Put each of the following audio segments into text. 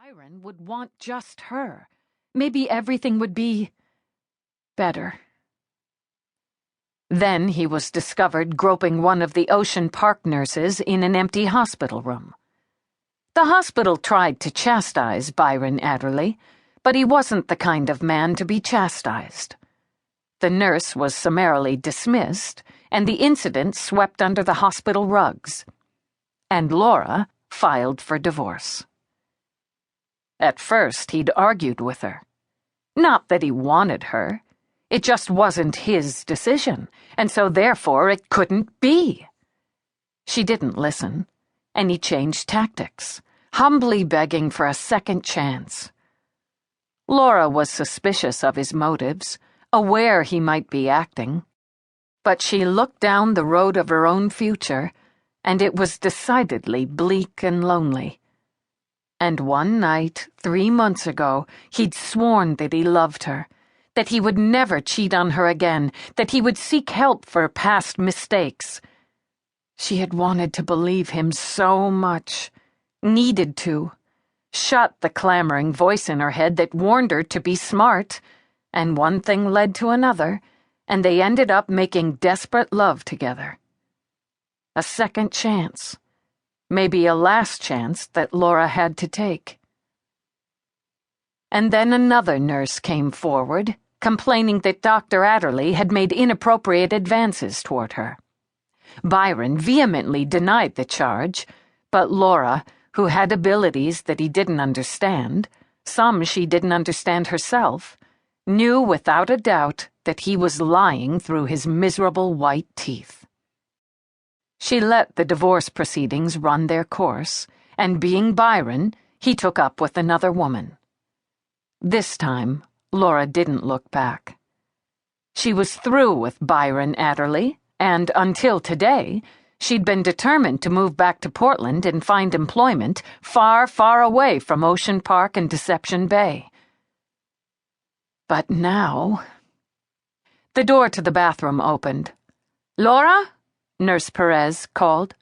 Siren would want just her. Maybe everything would be better. Then he was discovered groping one of the Ocean Park nurses in an empty hospital room. The hospital tried to chastise Byron Adderley, but he wasn't the kind of man to be chastised. The nurse was summarily dismissed, and the incident swept under the hospital rugs. And Laura filed for divorce. At first, he'd argued with her. Not that he wanted her. It just wasn't his decision, and so therefore it couldn't be. She didn't listen, and he changed tactics, humbly begging for a second chance. Laura was suspicious of his motives, aware he might be acting. But she looked down the road of her own future, and it was decidedly bleak and lonely. And one night, 3 months ago, he'd sworn that he loved her, that he would never cheat on her again, that he would seek help for past mistakes. She had wanted to believe him so much, needed to, shut the clamoring voice in her head that warned her to be smart, and one thing led to another, and they ended up making desperate love together. A second chance. Maybe a last chance that Laura had to take. And then another nurse came forward, complaining that Dr. Adderley had made inappropriate advances toward her. Byron vehemently denied the charge, but Laura, who had abilities that he didn't understand, some she didn't understand herself, knew without a doubt that he was lying through his miserable white teeth. She let the divorce proceedings run their course, and being Byron, he took up with another woman. This time, Laura didn't look back. She was through with Byron Adderley, and until today, she'd been determined to move back to Portland and find employment far, far away from Ocean Park and Deception Bay. But now... The door to the bathroom opened. "Laura?" Nurse Perez called.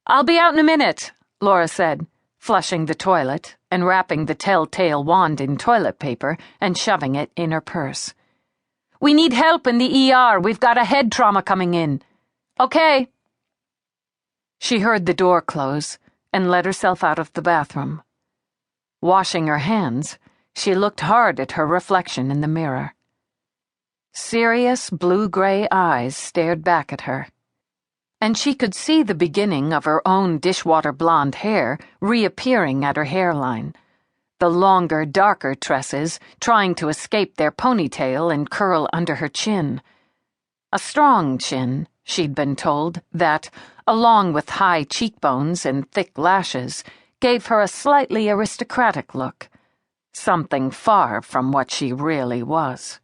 "I'll be out in a minute," Laura said, flushing the toilet and wrapping the telltale wand in toilet paper and shoving it in her purse. "We need help in the ER. We've got a head trauma coming in." "Okay." She heard the door close and let herself out of the bathroom. Washing her hands, she looked hard at her reflection in the mirror. Serious blue-gray eyes stared back at her, and she could see the beginning of her own dishwater blonde hair reappearing at her hairline, the longer, darker tresses trying to escape their ponytail and curl under her chin. A strong chin, she'd been told, that, along with high cheekbones and thick lashes, gave her a slightly aristocratic look, something far from what she really was.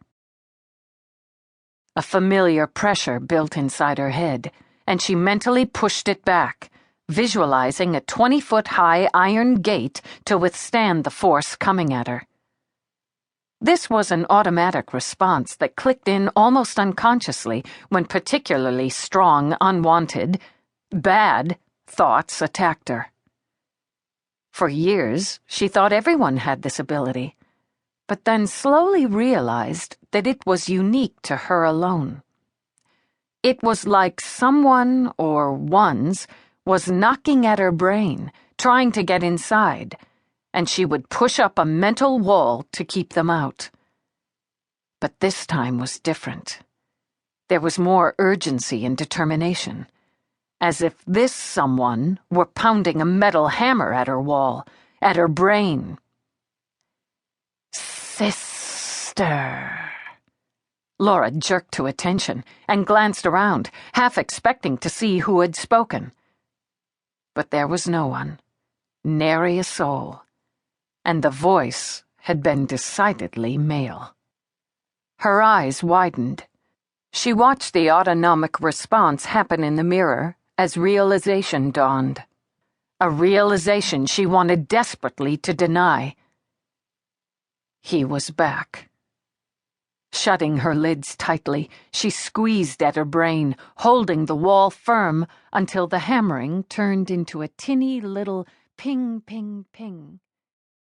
A familiar pressure built inside her head, and she mentally pushed it back, visualizing a 20-foot-high iron gate to withstand the force coming at her. This was an automatic response that clicked in almost unconsciously when particularly strong, unwanted, bad thoughts attacked her. For years, she thought everyone had this ability, but then slowly realized that it was unique to her alone. It was like someone, or ones, was knocking at her brain, trying to get inside, and she would push up a mental wall to keep them out. But this time was different. There was more urgency and determination, as if this someone were pounding a metal hammer at her wall, at her brain. "Sister." Laura jerked to attention and glanced around, half expecting to see who had spoken. But there was no one, nary a soul, and the voice had been decidedly male. Her eyes widened. She watched the autonomic response happen in the mirror as realization dawned. A realization she wanted desperately to deny. He was back. Shutting her lids tightly, she squeezed at her brain, holding the wall firm until the hammering turned into a tinny little ping, ping, ping.